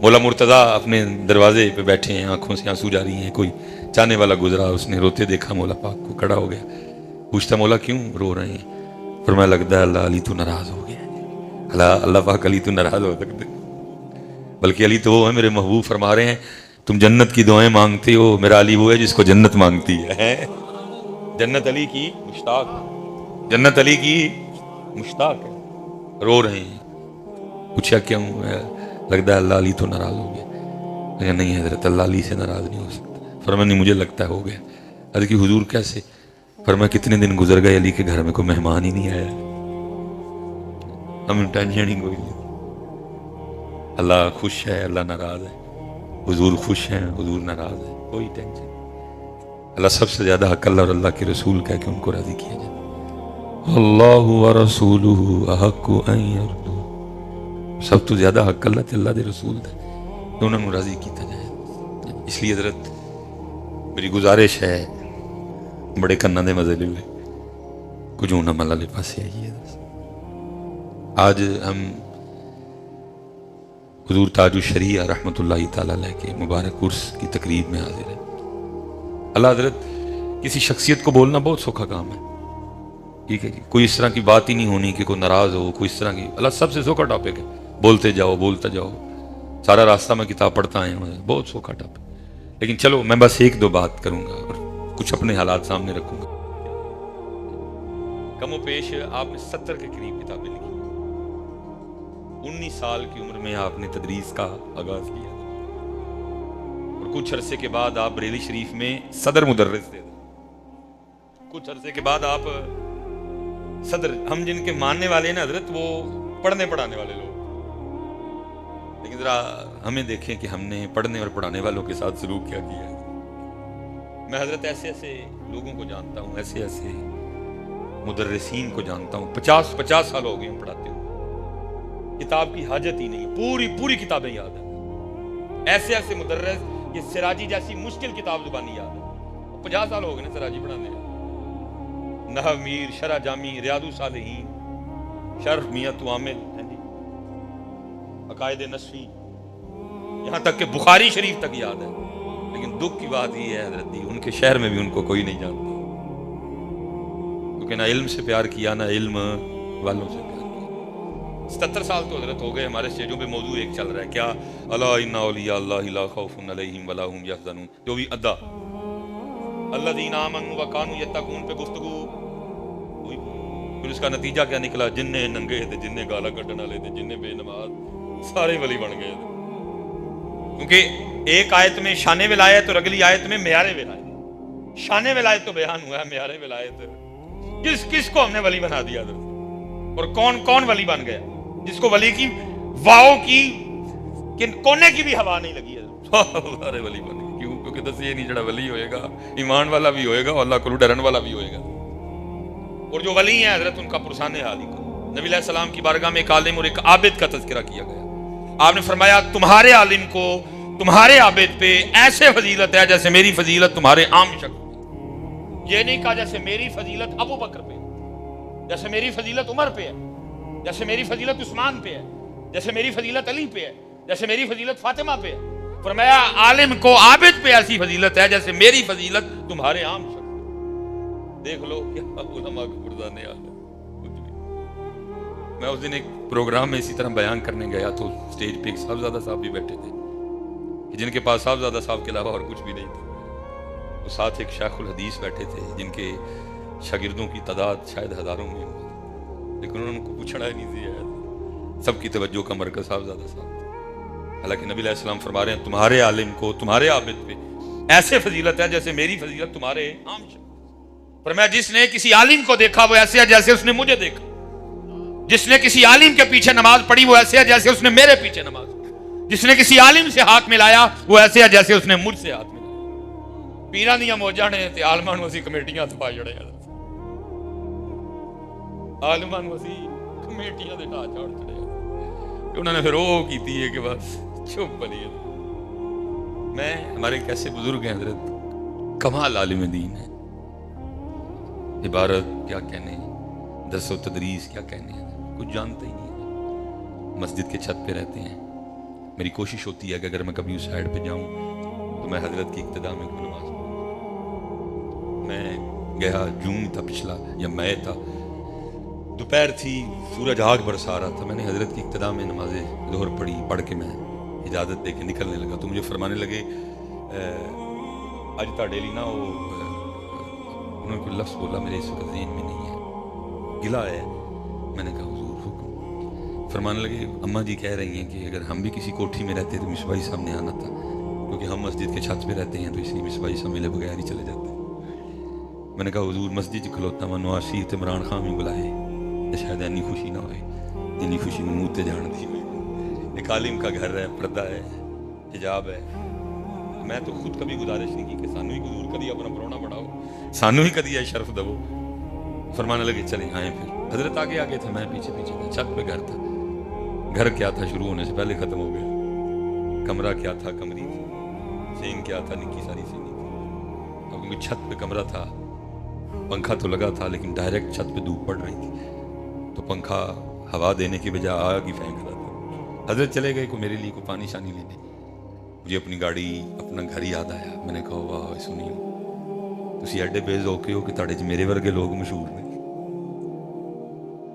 مولا مرتضیٰ اپنے دروازے پہ بیٹھے ہیں، آنکھوں سے آنسو جاری ہیں، کوئی چاہنے والا گزرا، اس نے روتے دیکھا مولا پاک کو، کھڑا ہو گیا، پوچھتا مولا کیوں رو رہے ہیں؟ فرمایا لگتا ہے اللہ علی تو ناراض ہو گیا ہے۔ اللہ پاک علی تو ناراض ہو سکتے، بلکہ علی تو وہ ہے، میرے محبوب فرما رہے ہیں تم جنت کی دعائیں مانگتے ہو، میرا علی وہ ہے جس کو جنت مانگتی ہے۔ جنت علی کی مشتاق، جنت علی کی مشتاق ہے۔ رو رہے ہیں، پوچھا کیوں؟ لگتا ہے اللہ علی تو ناراض ہو گیا۔ لیکن نہیں حضرت، اللہ علی سے ناراض نہیں ہو سکتا۔ فرمایا نہیں مجھے لگتا ہے ہو گیا۔ عرض کی حضور کیسے؟ فرمایا کتنے دن گزر گئے علی کے گھر میں کوئی مہمان ہی نہیں آیا، ہم ٹینشن ہی کوئی نہیں۔ اللہ خوش ہے، اللہ ناراض ہے، حضور خوش ہیں، حضور ناراض ہے، کوئی ٹینشن۔ اللہ سب سے زیادہ حق اللہ اور اللہ کے رسول کہہ کے ان کو راضی کیا جائے۔ اللہ ورسولہ احق ان یرضوا، سب تو زیادہ حق اللہ تے اللہ دے رسول دے، دونوں کو راضی کیتا جائے۔ اس لیے حضرت میری گزارش ہے، بڑے کناں دے مزے لے کچھ ہونا ملا لے پاسے آئیے۔ آج ہم حضور تاج الشریعہ رحمۃ اللہ تعالیٰ علیہ کے مبارک عرس کی تقریب میں حاضر ہے۔ اللہ حضرت کسی شخصیت کو بولنا بہت سوکھا کام ہے، ٹھیک ہے جی، کوئی اس طرح کی بات ہی نہیں ہونی کہ کوئی ناراض ہو، کوئی اس طرح کی، اللہ سب سے سوکھا ٹاپک ہے، بولتے جاؤ بولتا جاؤ، سارا راستہ میں کتاب پڑھتا آیا ہوں، بہت سوکھا ٹاپک۔ لیکن چلو میں بس ایک دو بات کروں گا اور کچھ اپنے حالات سامنے رکھوں گا۔ کم و بیش آپ نے 70 کے قریب کتابیں لکھی، 19 سال کی عمر میں آپ نے تدریس کا آغاز کیا اور کچھ عرصے کے بعد آپ بریلی شریف میں صدر مدرس تھے، کچھ عرصے کے بعد آپ صدر، ہم جن کے ماننے والے ہیں نا حضرت وہ پڑھنے پڑھانے والے لوگ، لیکن ذرا ہمیں دیکھیں کہ ہم نے پڑھنے اور پڑھانے والوں کے ساتھ سلوک کیا کیا ہے۔ میں حضرت ایسے ایسے لوگوں کو جانتا ہوں، ایسے ایسے مدرسین کو جانتا ہوں، 50 سال ہو گئے ہم پڑھاتے ہوں، کتاب کی حاجت ہی نہیں، پوری کتابیں یاد ہیں۔ ایسے ایسے مدرس، یہ سراجی جیسی مشکل کتاب زبانی یاد ہے، 50 سال ہو گئے نا سراجی پڑھانے، نحو میر، شرح جامی، ریاض الصالحین، شرح میت عامل، عقائد نصفی، یہاں تک کہ بخاری شریف تک یاد ہے۔ لیکن دکھ کی بات یہ ہے حضرت دی، ان کے شہر میں بھی ان کو کوئی نہیں جانتا، کیونکہ نہ علم سے پیار کیا، نہ علم والوں سے پیار کیا۔ 77 سال تو حضرت ہو گئے، ہمارے اسٹیجوں پہ موضوع ایک چل رہا ہے، کیا؟ الا ان اولیاء اللہ لا خوف علیہم ولا هم یحزنون، جو بھی ادا الذین آمنوا وکانوا یتقون پہ گفتگو ہوئی، پھر اس کا نتیجہ کیا نکلا؟ جننے ننگے تھے، جننے گالا کڈن والے تھے، جننے بے نماز، سارے ولی بن گئے تھے، کیونکہ ایک آیت میں شان ولایت اور اگلی آیت میں معیار ولایت۔ شان ولایت تو بیان ہوا ہے، معیار ولایت کس کو ہم نے ولی بنا دیا تھا، اور کون ولی بن گیا؟ جس کو ولی کی واؤ کی کونے کی بھی ہوا نہیں لگی ہے، سارے ولی بن گئے۔ کیوں؟ کیونکہ دس یہ نہیں جڑا ولی ہوئے گا ایمان والا بھی ہوئے گا اور اللہ کو ڈرن والا بھی ہوئے گا، اور جو ولی ہیں حضرت ان کا پرسان حال ہی کو۔ نبی علیہ السلام کی بارگاہ میں ایک عالم اور ایک عابد کا تذکرہ کیا گیا، آپ نے فرمایا تمہارے عالم کو تمہارے عابد پہ ایسے فضیلت ہے جیسے میری فضیلت تمہارے عام شخص پہ۔ یہ نہیں کہا جیسے میری فضیلت ابو بکر پہ، جیسے میری فضیلت عمر پہ ہے، جیسے میری فضیلت عثمان پہ ہے، جیسے میری فضیلت علی پہ ہے، جیسے میری فضیلت فاطمہ پہ ہے۔ فرمایا عالم کو عابد پہ ایسی فضیلت ہے جیسے میری فضیلت تمہارے عام شخص پہ۔ دیکھ لو کیا علماء کو گردانے آ گئے۔ میں اس دن ایک پروگرام میں اسی طرح بیان کرنے گیا تو سٹیج پہ ایک صاحبزادہ صاحب بھی بیٹھے تھے، جن کے پاس صاحبزادہ صاحب کے علاوہ اور کچھ بھی نہیں تھا، اور ساتھ ایک شیخ الحدیث بیٹھے تھے جن کے شاگردوں کی تعداد شاید ہزاروں میں ہو، لیکن انہوں نے کو پوچھنا ہی نہیں دیا، سب کی توجہ کا مرکز صاحبزادہ صاحب تھا۔ حالانکہ نبی علیہ السلام فرما رہے ہیں تمہارے عالم کو تمہارے عابد پہ ایسے فضیلت ہے جیسے میری فضیلت تمہارے عام شخص۔ فرمایا جس نے کسی عالم کو دیکھا وہ ایسے ہے جیسے اس نے مجھے دیکھا، جس نے کسی عالم کے پیچھے نماز پڑھی وہ ایسے ہے جیسے اس نے میرے پیچھے نماز پڑھی، جس نے کسی عالم سے ہاتھ ملایا وہ ایسے ہے جیسے اس نے مجھ سے ہاتھ ملایا۔ پیران دیاں موجاں نے تے عالماں نوں اسی کمیٹیاں تے پا چھڑے، عالماں نوں اسی کمیٹیاں دے ٹا چڑھ چھڑے، انہوں نے پھر وہ کیتی ہے کہ بس چپ بنی۔ میں ہمارے کیسے بزرگ ہیں حضرت، کمال عالم دین ہے، عبارت کیا کہنے، درس و تدریس کیا کہنے، کچھ جانتے ہی نہیں، مسجد کے چھت پہ رہتے ہیں، میری کوشش ہوتی ہے کہ اگر میں کبھی اس سائڈ پہ جاؤں تو میں حضرت کی ابتدا میں کوئی نماز پڑھوں. میں گیا جون تھا پچھلا یا مئی تھا, دوپہر تھی, سورج آگ برسا رہا تھا. میں نے حضرت کی ابتدا میں نماز ظہر پڑھی, پڑھ کے میں اجازت دے کے نکلنے لگا تو مجھے فرمانے لگے اج تا ڈیلی نا وہ انہوں نے کوئی لفظ بولا میرے اس وقت ذہن میں نہیں ہے, گلا ہے. میں نے کہا حضور حکم. فرمانے لگے اماں جی کہہ رہی ہیں کہ اگر ہم بھی کسی کوٹھی میں رہتے تو مصباحی صاحب نے آنا تھا, کیونکہ ہم مسجد کے چھت پہ رہتے ہیں تو اس لیے مصباحی صاحب ملے بغیر ہی چلے جاتے. میں نے کہا حضور مسجد کھلوتا میں نواز شریف عمران خان بھی بلائے شاید اینی خوشی نہ ہوئے, اینی خوشی میں منہ تے جان دی ہوئی. ایک عالم کا گھر ہے, پردہ ہے, حجاب ہے. میں تو خود کبھی گزارش نہیں کی کہ سانو ہی حضور کدی اپنا پرونا بڑھاؤ, سانو ہی کدی ہے شرف دو. فرمانے لگے چلے آئیں. پھر حضرت آگے آگے تھے, میں پیچھے پیچھے تھا. چھت پہ گھر تھا. گھر کیا تھا شروع ہونے سے پہلے ختم ہو گیا. کمرہ کیا تھا, کمری تھی. سین کیا تھا, نکی ساری سینی تھی. کیونکہ چھت پہ کمرہ تھا, پنکھا تو لگا تھا لیکن ڈائریکٹ چھت پہ دھوپ پڑ رہی تھی تو پنکھا ہوا دینے کی بجائے آگ ہی پھینک رہا تھا. حضرت چلے گئے کوئی میرے لیے کوئی پانی شانی لینے. مجھے اپنی گاڑی اپنا گھر یاد آیا. میں نے کہا واہ سنیو تسی ایڈے بے ذوقے ہو کہ تہاڈے چ میرے ورگے لوگ مشہور نے.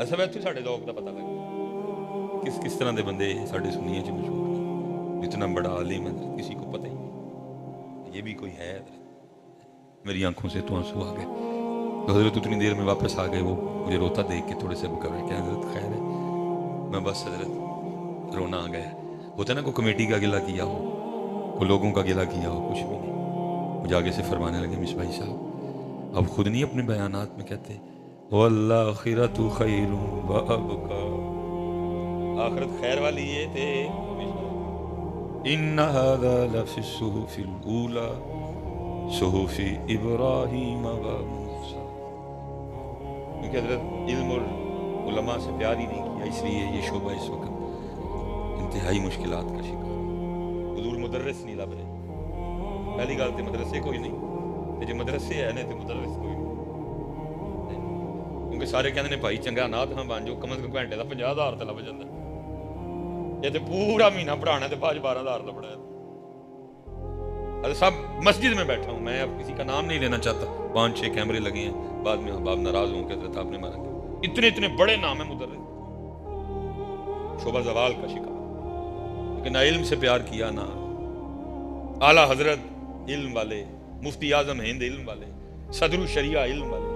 اصل وچ ساڈے ذوق دا پتہ لگا کس طرح دے بندے ساڈے سنیے چ مشہور ہیں. اتنا بڑا عالم ہے کسی کو پتہ ہی نہیں یہ بھی کوئی ہے. میری آنکھوں سے تو آنسو آ گئے. تو حضرت اتنی دیر میں واپس آ گئے. وہ مجھے روتا دیکھ کے تھوڑے سے بکر رہے کہ حضرت خیر ہے. میں بس حضرت رونا آ گیا. ہوتا ہے نا کوئی کمیٹی کا گلہ کیا ہو, کوئی لوگوں کا گلہ کیا ہو, کچھ بھی نہیں. مجھے آگے سے فرمانے لگے مصباحی صاحب اب خود نہیں اپنے بیانات میں کہتے والآخرۃ خیر وابقیٰ, آخرت خیر والی یہ تھے. ان ھذا لفی الصحف الاولی صحف ابراہیم و موسیٰ. کیونکہ حضرت علم اور علماء سے پیار ہی نہیں کیا, اس لیے یہ شعبہ اس وقت انتہائی مشکلات کا شکار. حضور مدرس نہیں لب رہے. پہلی گل تو مدرسے کوئی نہیں, جو مدرسے ہے نا تو مدرس کوئی نہیں. کیونکہ سارے کہتے ہیں بھائی چنگا نات ہاں بن جاؤ, کم از کم گھنٹے کا 50,000 تو لب جاتا. یہ تو پورا مہینہ پڑھانا تو 12,000 کا پڑھایا. ارے سب مسجد میں بیٹھا ہوں میں, اب کسی کا نام نہیں لینا چاہتا. 5-6 کیمرے لگے ہیں, بعد میں آپ ناراض ہوں کہ حضرت آپ نے مارا. اتنے بڑے نام ہیں مدرس, شعبہ زوال کا شکار. لیکن نہ علم سے پیار کیا, نہ اعلیٰ حضرت علم والے, مفتی اعظم ہند علم والے, صدر الشریعہ علم والے.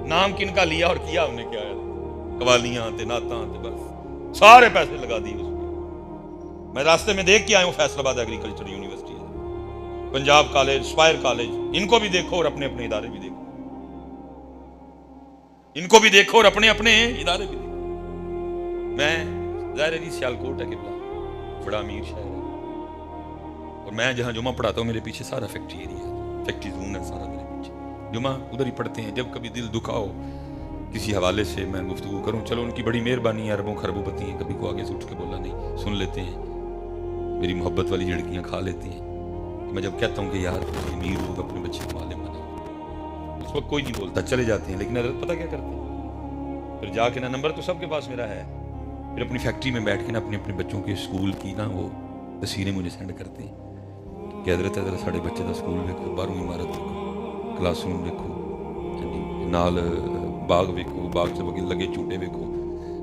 نام کن کا لیا اور کیا ہم نے کیا ہے, قوالیاں تے نعتاں تے بس سارے پیسے لگا دیے اس پہ. میں راستے میں دیکھ کے آیا ہوں Faisalabad agriculture university, Punjab college, Aspire college, ان کو بھی دیکھو اور اپنے اپنے ادارے بھی دیکھو. ان کو بھی دیکھو اور اپنے اپنے ادارے بھی دیکھو. میں ظاہر ہے جی سیالکوٹ ہے قبلہ, بڑا امیر شہر ہے, اور میں جہاں جمعہ پڑھاتا ہوں میرے پیچھے سارا فیکٹری ایریا ہے, فیکٹری زون ہے سارا میرے پیچھے. جمعہ ادھر ہی پڑھتے ہیں. جب کبھی دل دکھا ہو کسی حوالے سے میں گفتگو کروں, چلو ان کی بڑی مہربانی ہے, اربوں خربوں پتی ہیں, کبھی کو آگے سے اٹھ کے بولا نہیں, سن لیتے ہیں, میری محبت والی جھڑکیاں کھا لیتی ہیں. میں جب کہتا ہوں کہ یار امیر لوگ اپنے بچے کو عالم بناؤ, اس وقت کوئی نہیں بولتا, چلے جاتے ہیں. لیکن حضرت پتہ کیا کرتے ہیں, پھر جا کے نا نمبر تو سب کے پاس میرا ہے, پھر اپنی فیکٹری میں بیٹھ کے نا اپنے بچوں کے اسکول کی نا وہ تصویریں مجھے سینڈ کرتے ہیں کہ حضرت ساڑھے بچے کا اسکول دیکھو, 12ویں عمارت دیکھو, کلاس روم دیکھو, نال باغ ویکھو, باغ سے بغیر لگے چوٹے ویکھو,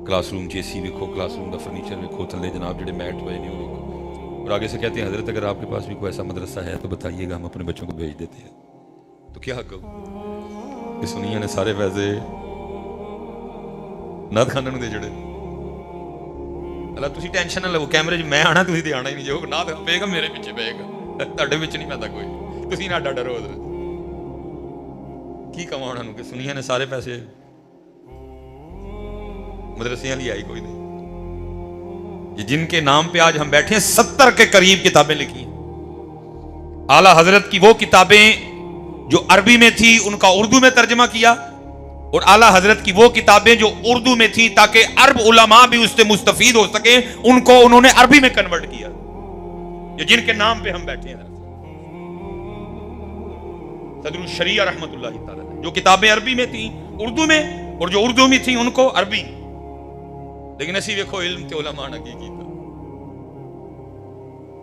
کلاس روم اے سی ویکھو, کلاس روم کا فرنیچر ویکھو, تھلے جناب جڑے میٹ ہوئے نہیں وہ ویکھو. اور آگے سے کہتے ہیں حضرت اگر آپ کے پاس بھی کوئی ایسا مدرسہ ہے تو بتائیے گا, ہم اپنے بچوں کو بھیج دیتے ہیں. تو کیا کہو, اس دنیا نے سارے پیسے نات خانہ دے جڑے. اللہ تسی ٹینشن نہ لو, کیمرے میں آنا تسی تے آنا ہی نہیں, جو نات پے گا میرے پیچھے پے گا, تہاڈے وچ نہیں پیندا کوئی. تسی نہ ڈرو حضرت. کی کہاں انہوں کہ سنیا نے سارے پیسے مدرسیاں لے آئی کوئی نہیں. یہ جن کے نام پہ آج ہم بیٹھے ہیں 70 کے قریب کتابیں لکھی ہیں. اعلیٰ حضرت کی وہ کتابیں جو عربی میں تھی ان کا اردو میں ترجمہ کیا, اور اعلیٰ حضرت کی وہ کتابیں جو اردو میں تھی تاکہ عرب علماء بھی اس سے مستفید ہو سکیں, ان کو انہوں نے عربی میں کنورٹ کیا. یہ جن کے نام پہ ہم بیٹھے ہیں, صدر الشریعہ رحمۃ اللہ تعالی, جو کتابیں عربی میں تھیں اردو میں, اور جو اردو میں تھیں ان کو عربی. لیکن اسی ویکھو علم تے علماء نے کی کیتا.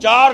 4